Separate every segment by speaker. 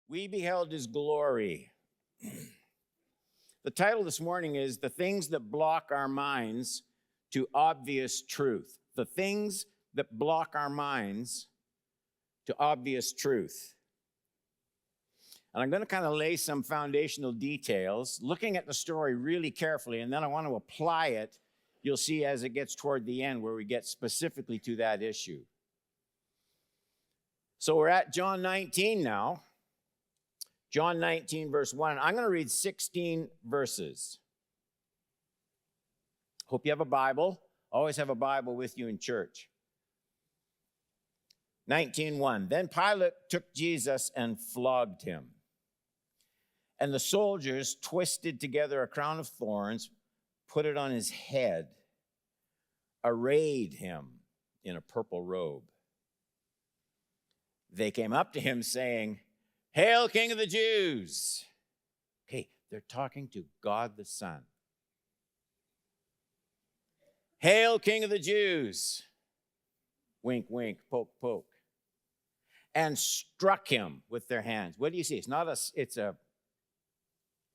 Speaker 1: We beheld his glory. The title this morning is The Things That Block Our Minds to Obvious Truth. The things that block our minds to obvious truth. And I'm going to kind of lay some foundational details, looking at the story really carefully, and then I want to apply it. You'll see as it gets toward the end where we get specifically to that issue. So we're at John 19 now. John 19, verse 1. I'm going to read 16 verses. Hope you have a Bible. Always have a Bible with you in church. 19:1. Then Pilate took Jesus and flogged him. And the soldiers twisted together a crown of thorns, put it on his head, arrayed him in a purple robe. They came up to him saying, "Hail, King of the Jews!" Okay, they're talking to God the Son. "Hail, King of the Jews!" Wink, wink, poke, poke. And struck him with their hands. What do you see? They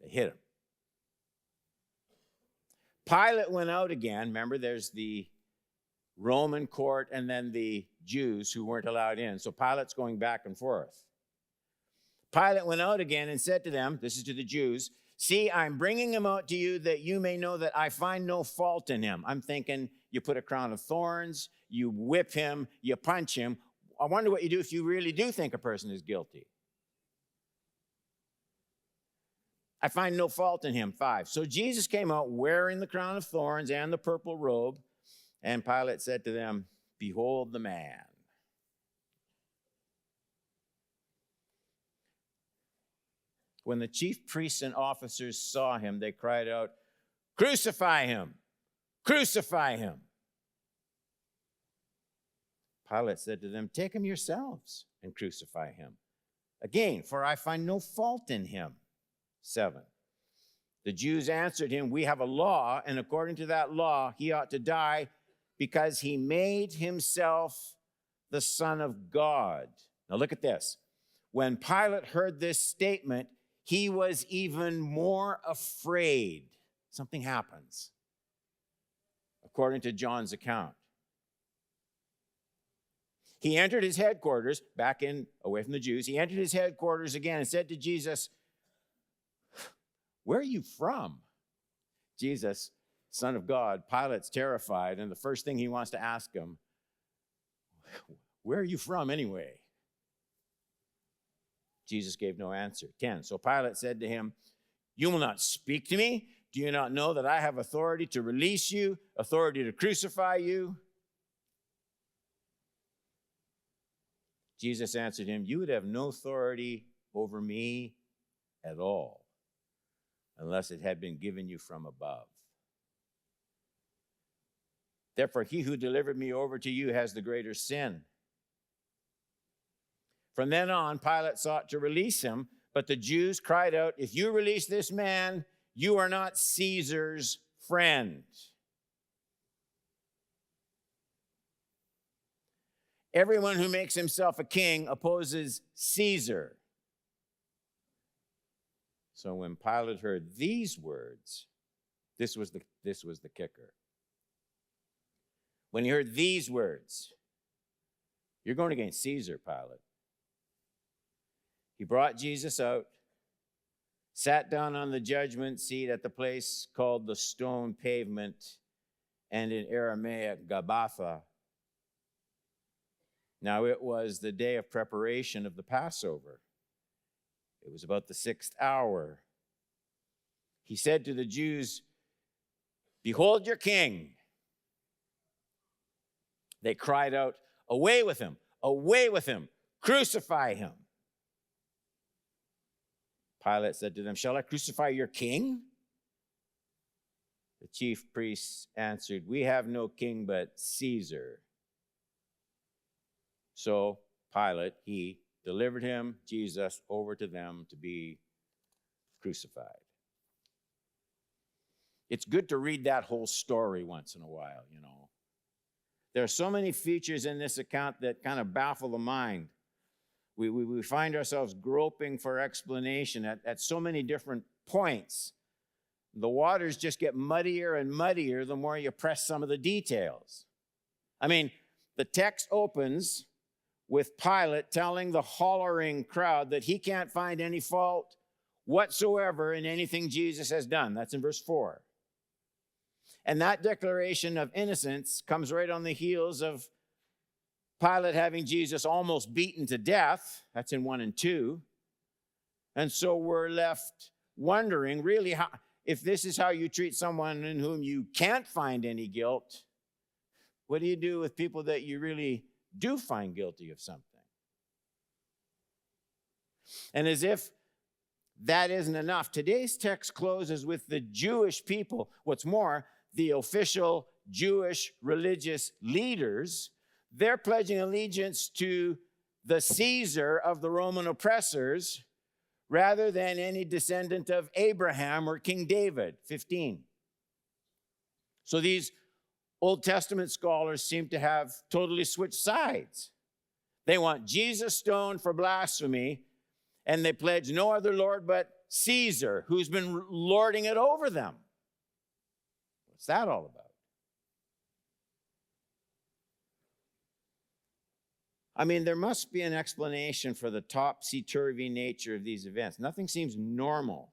Speaker 1: hit him. Pilate went out again. Remember, there's the Roman court and then the Jews who weren't allowed in. So Pilate's going back and forth. Pilate went out again and said to them, this is to the Jews, "See, I'm bringing him out to you that you may know that I find no fault in him." I'm thinking you put a crown of thorns, you whip him, you punch him. I wonder what you do if you really do think a person is guilty. "I find no fault in him." 5. So Jesus came out wearing the crown of thorns and the purple robe, and Pilate said to them, "Behold the man." When the chief priests and officers saw him, they cried out, "Crucify him! Crucify him!" Pilate said to them, "Take him yourselves and crucify him. Again, for I find no fault in him." 7. The Jews answered him, "We have a law, and according to that law, he ought to die because he made himself the Son of God." Now look at this. When Pilate heard this statement, he was even more afraid. Something happens, according to John's account. He entered his headquarters, back in, away from the Jews. He entered his headquarters again and said to Jesus, "Where are you from?" Jesus, Son of God. Pilate's terrified, and the first thing he wants to ask him, "Where are you from anyway?" Jesus gave no answer. 10. So Pilate said to him, "You will not speak to me? Do you not know that I have authority to release you, authority to crucify you?" Jesus answered him, "You would have no authority over me at all, unless it had been given you from above. Therefore, he who delivered me over to you has the greater sin." From then on, Pilate sought to release him, but the Jews cried out, "If you release this man, you are not Caesar's friend." Everyone who makes himself a king opposes Caesar. So when Pilate heard these words, this was the kicker. When he heard these words, "You're going against Caesar, Pilate," he brought Jesus out, sat down on the judgment seat at the place called the Stone Pavement, and in Aramaic, Gabbatha. Now it was the day of preparation of the Passover. It was about the 6th hour. He said to the Jews, "Behold your king." They cried out, "Away with him! Away with him! Crucify him!" Pilate said to them, "Shall I crucify your king?" The chief priests answered, "We have no king but Caesar." So Pilate, he delivered him, Jesus, over to them to be crucified. It's good to read that whole story once in a while, you know. There are so many features in this account that kind of baffle the mind. We find ourselves groping for explanation at so many different points. The waters just get muddier and muddier the more you press some of the details. I mean, the text opens with Pilate telling the hollering crowd that he can't find any fault whatsoever in anything Jesus has done. That's in verse 4. And that declaration of innocence comes right on the heels of Pilate having Jesus almost beaten to death. That's in 1 and 2. And so we're left wondering, really, if this is how you treat someone in whom you can't find any guilt, what do you do with people that you really do find guilty of something? And as if that isn't enough, today's text closes with the Jewish people. What's more, the official Jewish religious leaders, they're pledging allegiance to the Caesar of the Roman oppressors rather than any descendant of Abraham or King David. 15. So these Old Testament scholars seem to have totally switched sides. They want Jesus stoned for blasphemy, and they pledge no other Lord but Caesar, who's been lording it over them. What's that all about? I mean, there must be an explanation for the topsy-turvy nature of these events. Nothing seems normal.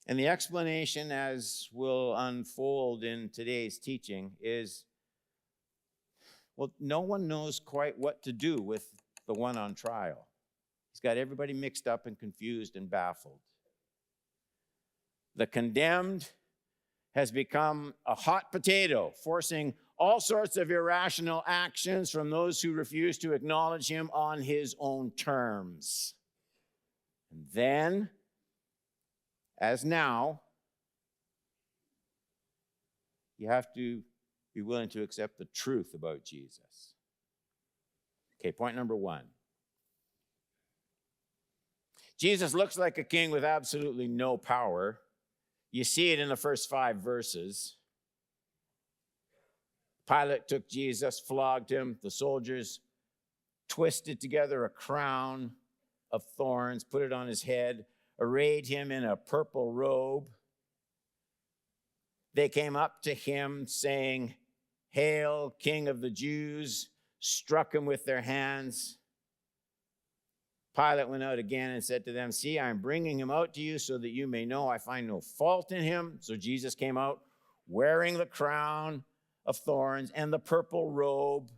Speaker 1: And the explanation, as will unfold in today's teaching, is, well, no one knows quite what to do with the one on trial. He's got everybody mixed up and confused and baffled. The condemned has become a hot potato, forcing all sorts of irrational actions from those who refuse to acknowledge him on his own terms. And then, as now, you have to be willing to accept the truth about Jesus. Okay, point number 1. Jesus looks like a king with absolutely no power. You see it in the first 5 verses. Pilate took Jesus, flogged him. The soldiers twisted together a crown of thorns, put it on his head, arrayed him in a purple robe. They came up to him saying, "Hail, King of the Jews," struck him with their hands. Pilate went out again and said to them, "See, I'm bringing him out to you so that you may know I find no fault in him." So Jesus came out wearing the crown of thorns and the purple robe.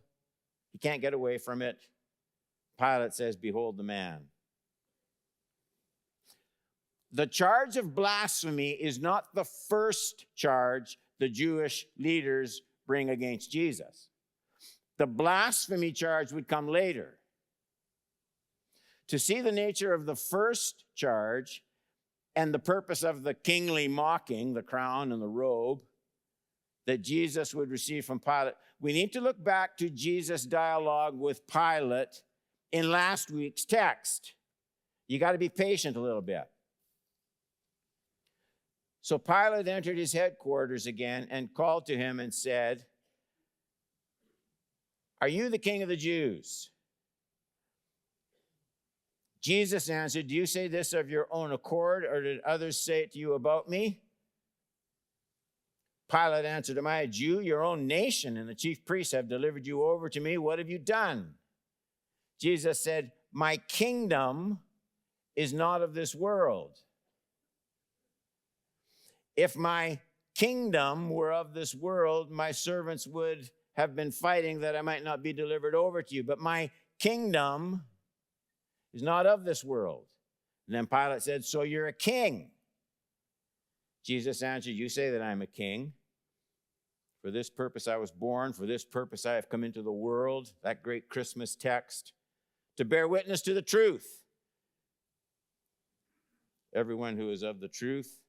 Speaker 1: He can't get away from it. Pilate says, "Behold the man." The charge of blasphemy is not the first charge the Jewish leaders bring against Jesus. The blasphemy charge would come later. To see the nature of the first charge and the purpose of the kingly mocking, the crown and the robe, that Jesus would receive from Pilate, we need to look back to Jesus' dialogue with Pilate in last week's text. You got to be patient a little bit. So Pilate entered his headquarters again and called to him and said, "Are you the king of the Jews?" Jesus answered, "Do you say this of your own accord, or did others say it to you about me?" Pilate answered, "Am I a Jew? Your own nation and the chief priests have delivered you over to me. What have you done?" Jesus said, "My kingdom is not of this world. If my kingdom were of this world, my servants would have been fighting that I might not be delivered over to you. But my kingdom is not of this world." And then Pilate said, "So you're a king?" Jesus answered, "You say that I'm a king. For this purpose I was born, for this purpose I have come into the world," that great Christmas text, "to bear witness to the truth. Everyone who is of the truth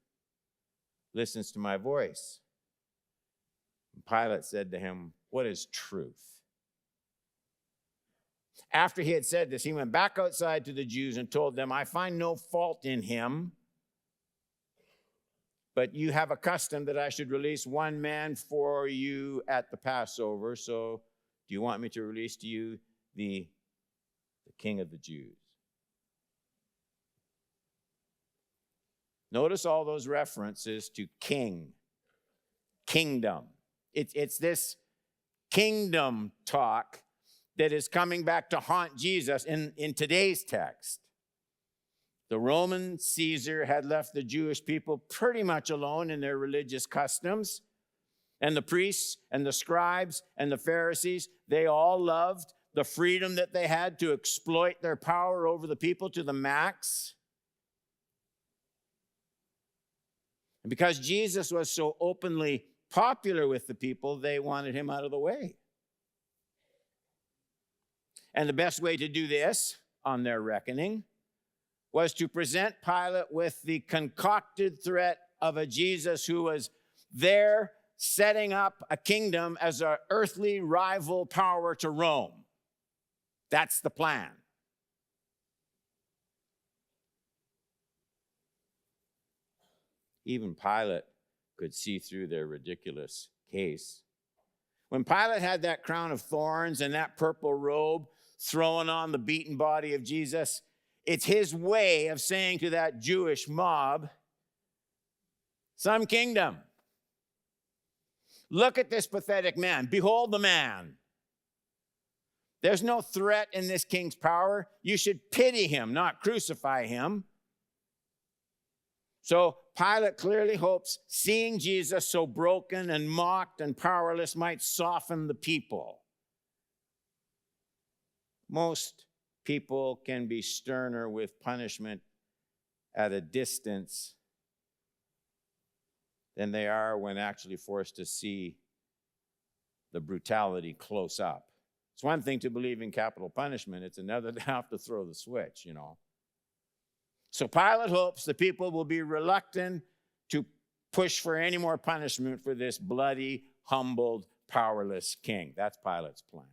Speaker 1: listens to my voice." And Pilate said to him, "What is truth?" After he had said this, he went back outside to the Jews and told them, "I find no fault in him, but you have a custom that I should release one man for you at the Passover. So do you want me to release to you the King of the Jews. Notice all those references to king, kingdom. It's this kingdom talk that is coming back to haunt Jesus in today's text. The Roman Caesar had left the Jewish people pretty much alone in their religious customs. And the priests and the scribes and the Pharisees, they all loved the freedom that they had to exploit their power over the people to the max. And because Jesus was so openly popular with the people, they wanted him out of the way. And the best way to do this, on their reckoning, was to present Pilate with the concocted threat of a Jesus who was there setting up a kingdom as an earthly rival power to Rome. That's the plan. Even Pilate could see through their ridiculous case. When Pilate had that crown of thorns and that purple robe thrown on the beaten body of Jesus, it's his way of saying to that Jewish mob, some kingdom. Look at this pathetic man. Behold the man. There's no threat in this king's power. You should pity him, not crucify him. So Pilate clearly hopes seeing Jesus so broken and mocked and powerless might soften the people. Most people can be sterner with punishment at a distance than they are when actually forced to see the brutality close up. It's one thing to believe in capital punishment. It's another to have to throw the switch, you know. So Pilate hopes the people will be reluctant to push for any more punishment for this bloody, humbled, powerless king. That's Pilate's plan.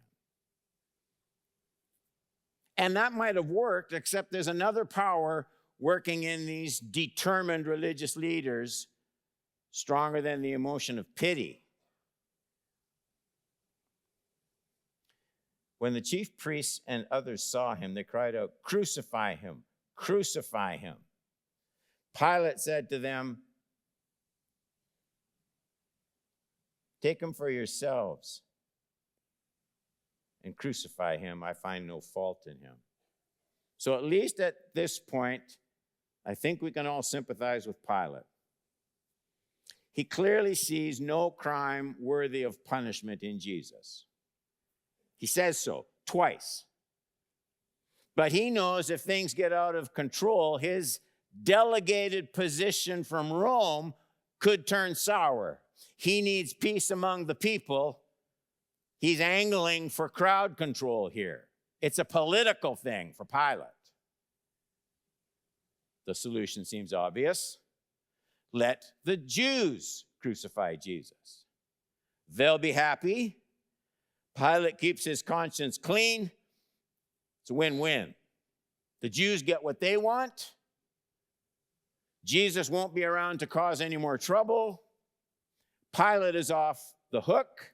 Speaker 1: And that might have worked, except there's another power working in these determined religious leaders stronger than the emotion of pity. When the chief priests and others saw him, they cried out, "Crucify him! Crucify him!" Pilate said to them, "Take him for yourselves and crucify him. I find no fault in him." So at least at this point, I think we can all sympathize with Pilate. He clearly sees no crime worthy of punishment in Jesus. He says so twice. But he knows if things get out of control, his delegated position from Rome could turn sour. He needs peace among the people. He's angling for crowd control here. It's a political thing for Pilate. The solution seems obvious. Let the Jews crucify Jesus. They'll be happy. Pilate keeps his conscience clean. It's a win-win. The Jews get what they want. Jesus won't be around to cause any more trouble. Pilate is off the hook.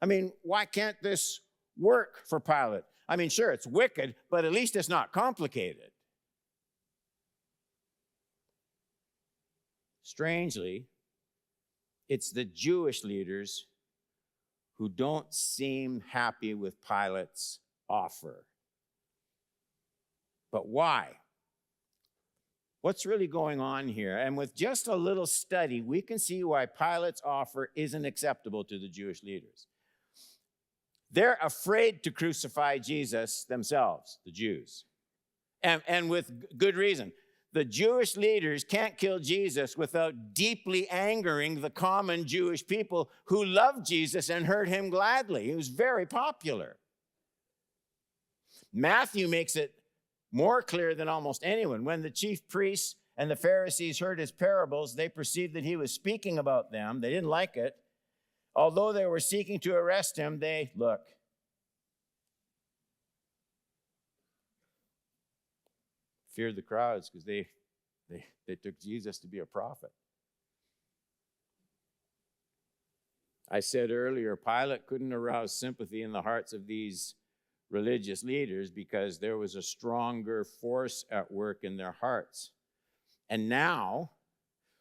Speaker 1: I mean, why can't this work for Pilate? I mean, sure, it's wicked, but at least it's not complicated. Strangely, it's the Jewish leaders who don't seem happy with Pilate's offer. But why? What's really going on here? And with just a little study, we can see why Pilate's offer isn't acceptable to the Jewish leaders. They're afraid to crucify Jesus themselves, the Jews, and with good reason. The Jewish leaders can't kill Jesus without deeply angering the common Jewish people who loved Jesus and heard him gladly. He was very popular. Matthew makes it more clear than almost anyone. When the chief priests and the Pharisees heard his parables, they perceived that he was speaking about them. They didn't like it. Although they were seeking to arrest him, they, feared the crowds because they took Jesus to be a prophet. I said earlier, Pilate couldn't arouse sympathy in the hearts of these religious leaders because there was a stronger force at work in their hearts. And now,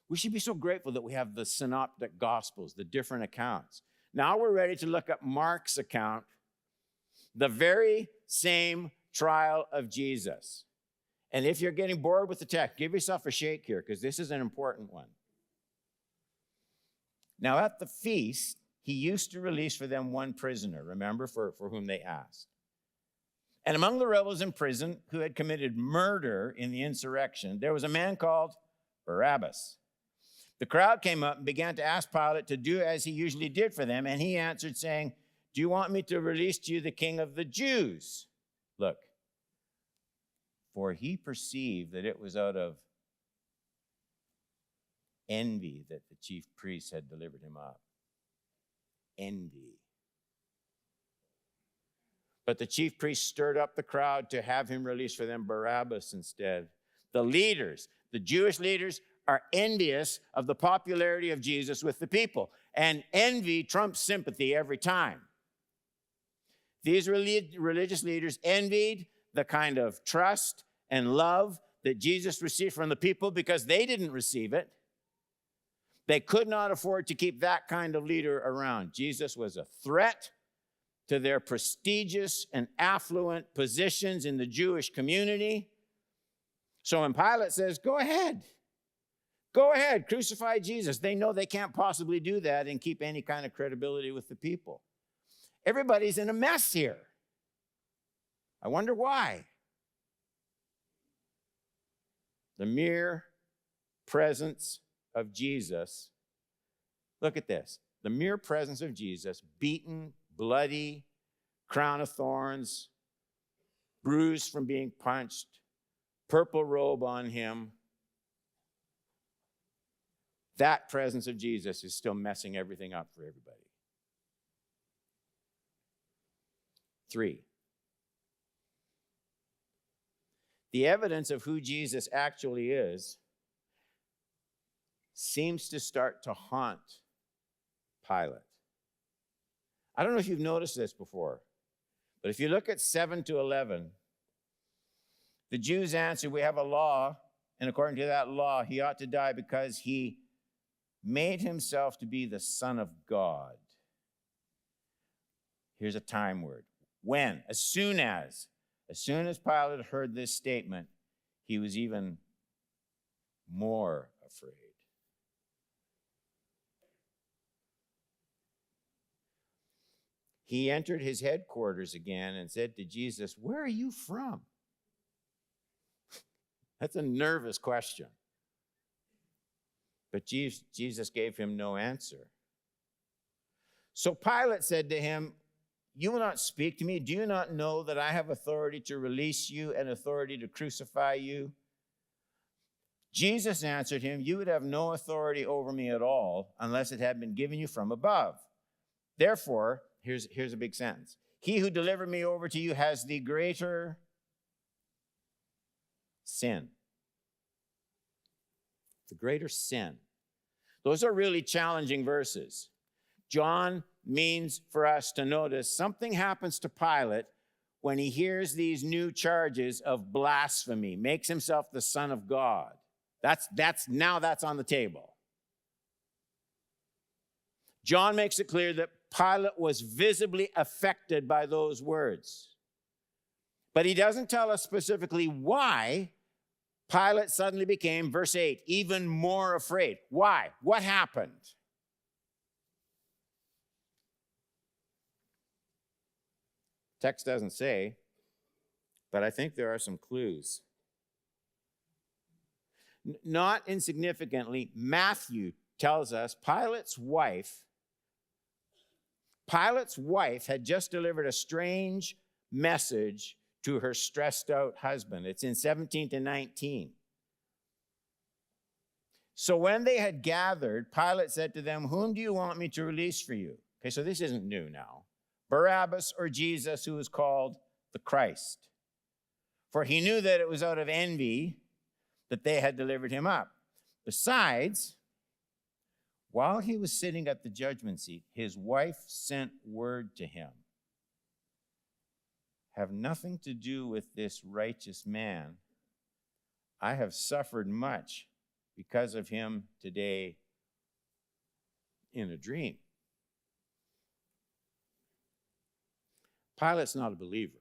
Speaker 1: we should be so grateful that we have the synoptic gospels, the different accounts. Now we're ready to look at Mark's account, the very same trial of Jesus. And if you're getting bored with the text, give yourself a shake here, because this is an important one. Now at the feast, he used to release for them one prisoner, remember, for whom they asked. And among the rebels in prison who had committed murder in the insurrection, there was a man called Barabbas. The crowd came up and began to ask Pilate to do as he usually did for them, and he answered, saying, "Do you want me to release to you the king of the Jews?" Look, for he perceived that it was out of envy that the chief priests had delivered him up. Envy. But the chief priests stirred up the crowd to have him release for them Barabbas instead. The leaders, the Jewish leaders, are envious of the popularity of Jesus with the people. And envy trumps sympathy every time. These religious leaders envied the kind of trust and love that Jesus received from the people because they didn't receive it. They could not afford to keep that kind of leader around. Jesus was a threat to their prestigious and affluent positions in the Jewish community. So when Pilate says, go ahead, crucify Jesus, they know they can't possibly do that and keep any kind of credibility with the people. Everybody's in a mess here. I wonder why. The mere presence of Jesus, look at this, the mere presence of Jesus, beaten, bloody, crown of thorns, bruised from being punched, purple robe on him. That presence of Jesus is still messing everything up for everybody. 3, the evidence of who Jesus actually is seems to start to haunt Pilate. I don't know if you've noticed this before, but if you look at 7 to 11, the Jews answer, we have a law, and according to that law, he ought to die because he made himself to be the Son of God. Here's a time word. When? As soon as Pilate heard this statement, he was even more afraid. He entered his headquarters again and said to Jesus, "Where are you from?" That's a nervous question. But Jesus gave him no answer. So Pilate said to him, "You will not speak to me? Do you not know that I have authority to release you and authority to crucify you?" Jesus answered him, "You would have no authority over me at all unless it had been given you from above. Therefore," here's a big sentence, "he who delivered me over to you has the greater sin." The greater sin. Those are really challenging verses. John means for us to notice something happens to Pilate when he hears these new charges of blasphemy, makes himself the Son of God. That's on the table. John makes it clear that Pilate was visibly affected by those words. But he doesn't tell us specifically why Pilate suddenly became, verse 8, even more afraid. Why? What happened? Text doesn't say, but I think there are some clues. Not insignificantly, Matthew tells us Pilate's wife had just delivered a strange message to her stressed out husband. It's in 17 to 19. So when they had gathered, Pilate said to them, "Whom do you want me to release for you?" Okay, so this isn't new now. Barabbas or Jesus, who is called the Christ. For he knew that it was out of envy that they had delivered him up. Besides, while he was sitting at the judgment seat, his wife sent word to him. have nothing to do with this righteous man. I have suffered much because of him today in a dream. Pilate's not a believer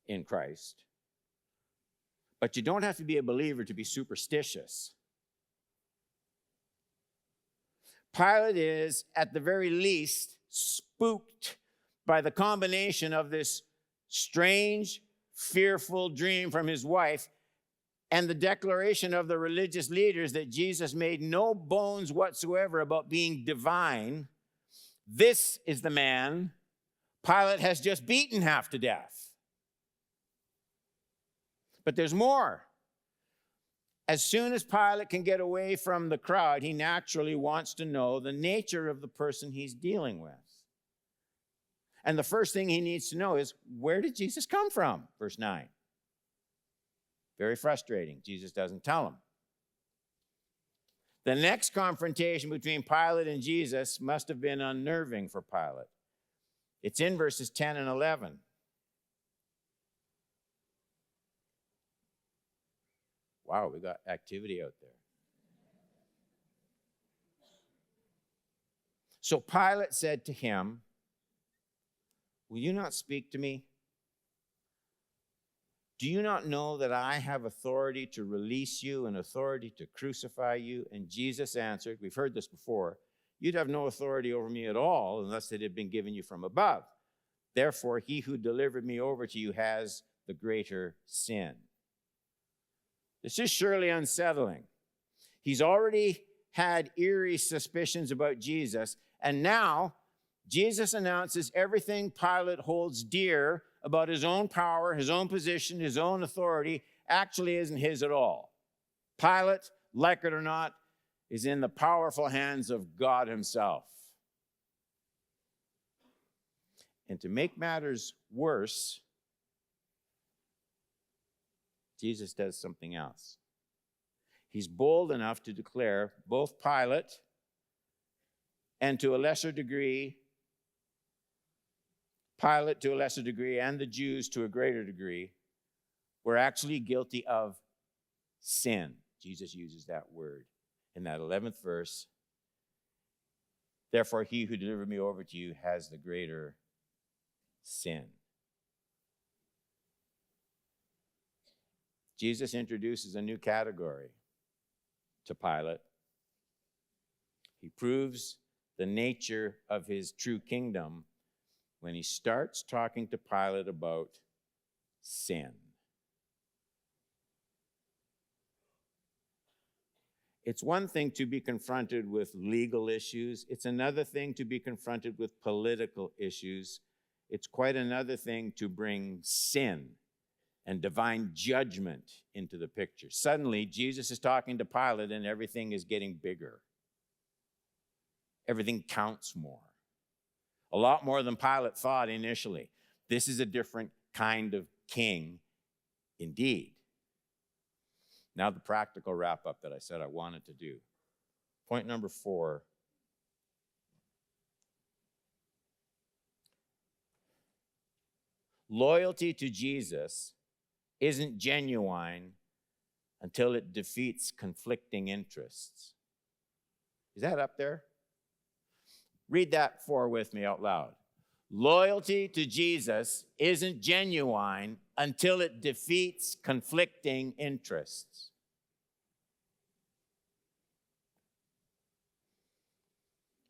Speaker 1: in Christ, but you don't have to be a believer to be superstitious. Pilate is, at the very least, spooked by the combination of this strange, fearful dream from his wife and the declaration of the religious leaders that Jesus made no bones whatsoever about being divine. This is the man Pilate has just beaten half to death. But there's more. As soon as Pilate can get away from the crowd, he naturally wants to know the nature of the person he's dealing with. And the first thing he needs to know is, where did Jesus come from? Verse 9. Very frustrating. Jesus doesn't tell him. The next confrontation between Pilate and Jesus must have been unnerving for Pilate. It's in verses 10 and 11. Wow, we got activity out there. So Pilate said to him, will you not speak to me? Do you not know that I have authority to release you and authority to crucify you? And Jesus answered, we've heard this before, you'd have no authority over me at all unless it had been given you from above. Therefore, he who delivered me over to you has the greater sin. This is surely unsettling. He's already had eerie suspicions about Jesus, and now Jesus announces everything Pilate holds dear about his own power, his own position, his own authority, actually isn't his at all. Pilate, like it or not, is in the powerful hands of God himself. And to make matters worse, Jesus does something else. He's bold enough to declare both Pilate and to a lesser degree, Pilate to a lesser degree and the Jews to a greater degree were actually guilty of sin. Jesus uses that word in that 11th verse. Therefore, he who delivered me over to you has the greater sin. Jesus introduces a new category to Pilate. He proves the nature of his true kingdom when he starts talking to Pilate about sin. It's one thing to be confronted with legal issues. It's another thing to be confronted with political issues. It's quite another thing to bring sin and divine judgment into the picture. Suddenly, Jesus is talking to Pilate and everything is getting bigger. Everything counts more. A lot more than Pilate thought initially. This is a different kind of king indeed. Now the practical wrap-up that I said I wanted to do. Point number 4. Loyalty to Jesus isn't genuine until it defeats conflicting interests. Is that up there? Read that 4 with me out loud. Loyalty to Jesus isn't genuine until it defeats conflicting interests.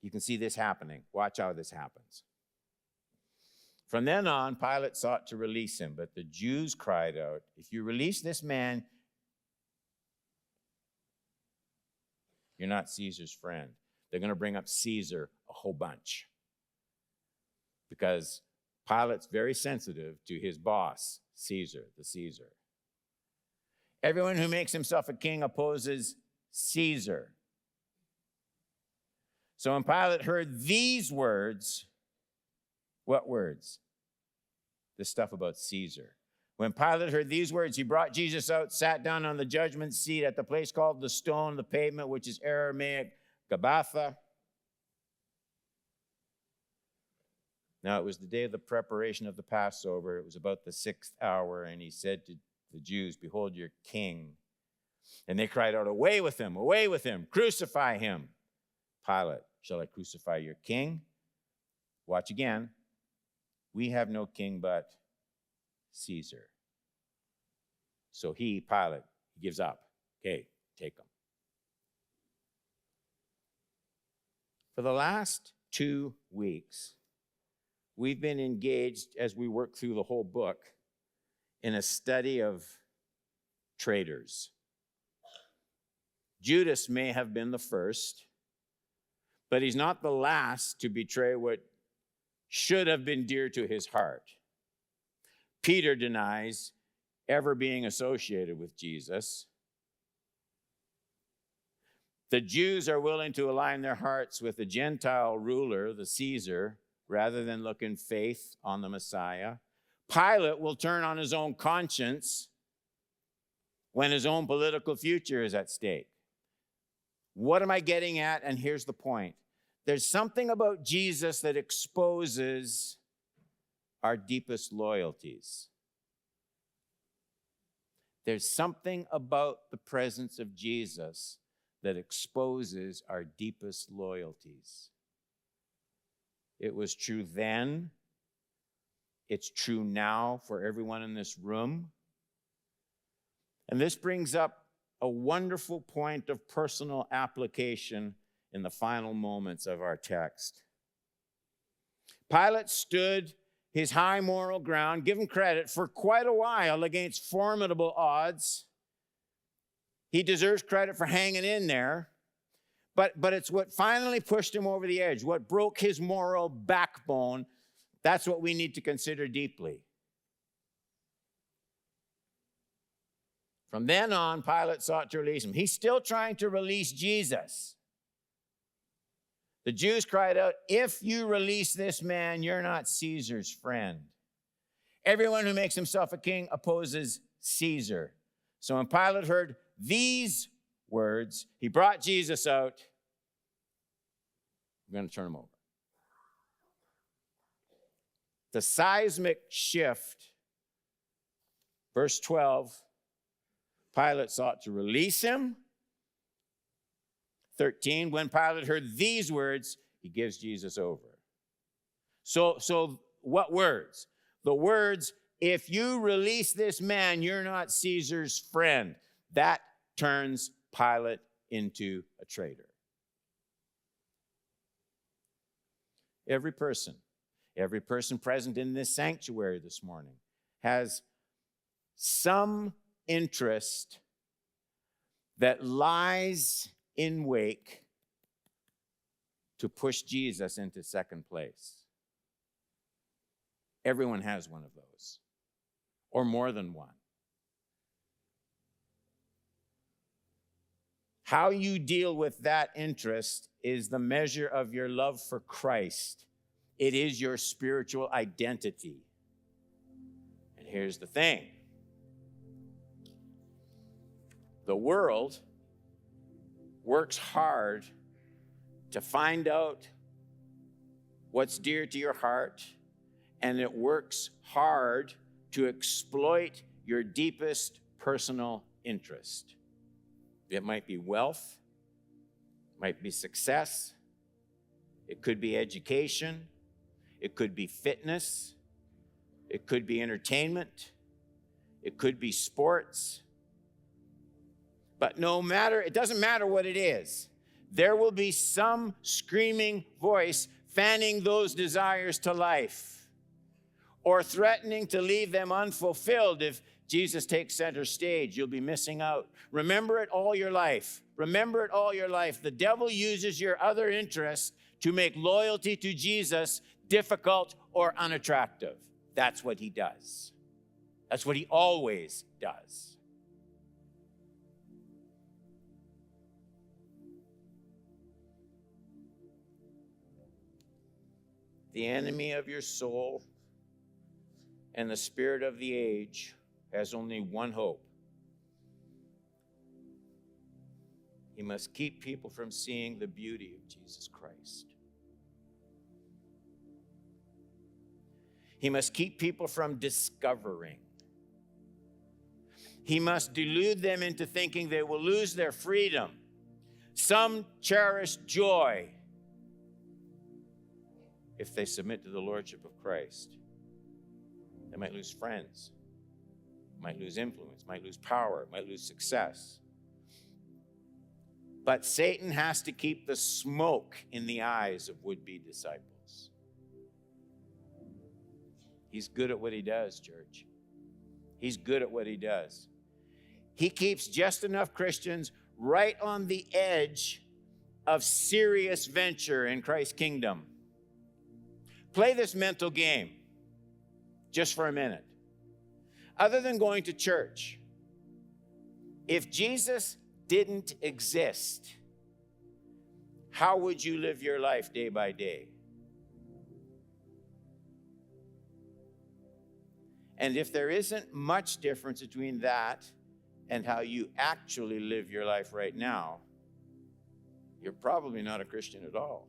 Speaker 1: You can see this happening. Watch how this happens. From then on, Pilate sought to release him, but the Jews cried out, if you release this man, you're not Caesar's friend. They're going to bring up Caesar a whole bunch because Pilate's very sensitive to his boss, Caesar, the Caesar. Everyone who makes himself a king opposes Caesar. So when Pilate heard these words, what words? The stuff about Caesar. When Pilate heard these words, he brought Jesus out, sat down on the judgment seat at the place called the Stone, the Pavement, which is Aramaic Gabbatha. Now, it was the day of the preparation of the Passover. It was about the 6th hour, and he said to the Jews, "Behold your king." And they cried out, away with him, crucify him." Pilate, "Shall I crucify your king?" Watch again. "We have no king but Caesar." So Pilate, he gives up. Okay, take him. For the last 2 weeks, we've been engaged, as we work through the whole book, in a study of traitors. Judas may have been the first, but he's not the last to betray what should have been dear to his heart. Peter denies ever being associated with Jesus. The Jews are willing to align their hearts with the Gentile ruler, the Caesar, rather than look in faith on the Messiah. Pilate will turn on his own conscience when his own political future is at stake. What am I getting at? And here's the point. There's something about Jesus that exposes our deepest loyalties. There's something about the presence of Jesus that exposes our deepest loyalties. It was true then. It's true now for everyone in this room. And this brings up a wonderful point of personal application in the final moments of our text. Pilate stood his high moral ground, given credit, for quite a while against formidable odds. He deserves credit for hanging in there, but it's what finally pushed him over the edge, what broke his moral backbone. That's what we need to consider deeply. From then on, Pilate sought to release him. He's still trying to release Jesus. The Jews cried out, "If you release this man, you're not Caesar's friend." Everyone who makes himself a king opposes Caesar. So when Pilate heard these words, he brought Jesus out. I'm going to turn him over. The seismic shift, verse 12, Pilate sought to release him. 13, when Pilate heard these words, he gives Jesus over. So what words? The words, "If you release this man, you're not Caesar's friend." That turns Pilate into a traitor. Every person present in this sanctuary this morning has some interest that lies in wake to push Jesus into second place. Everyone has one of those, or more than one. How you deal with that interest is the measure of your love for Christ. It is your spiritual identity. And here's the thing. The world works hard to find out what's dear to your heart, and it works hard to exploit your deepest personal interest. It might be wealth, it might be success, it could be education, it could be fitness, it could be entertainment, it could be sports. But it doesn't matter what it is. There will be some screaming voice fanning those desires to life or threatening to leave them unfulfilled. If Jesus takes center stage, you'll be missing out. Remember it all your life. Remember it all your life. The devil uses your other interests to make loyalty to Jesus difficult or unattractive. That's what he does. That's what he always does. The enemy of your soul and the spirit of the age has only one hope. He must keep people from seeing the beauty of Jesus Christ. He must keep people from discovering. He must delude them into thinking they will lose their freedom. Some cherish joy if they submit to the lordship of Christ. They might lose friends, might lose influence, might lose power, might lose success. But Satan has to keep the smoke in the eyes of would-be disciples. He's good at what he does, church. He's good at what he does. He keeps just enough Christians right on the edge of serious venture in Christ's kingdom. Play this mental game just for a minute. Other than going to church, if Jesus didn't exist, how would you live your life day by day? And if there isn't much difference between that and how you actually live your life right now, you're probably not a Christian at all.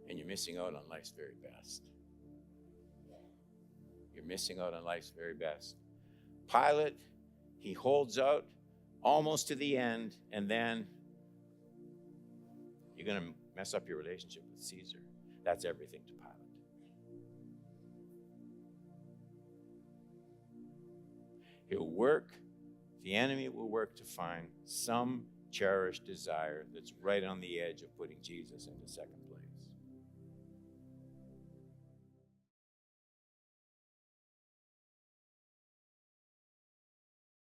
Speaker 1: And you're missing out on life's very best. You're missing out on life's very best. Pilate, he holds out almost to the end, and then you're going to mess up your relationship with Caesar. That's everything to Pilate. He'll work, the enemy will work to find some cherished desire that's right on the edge of putting Jesus into second place.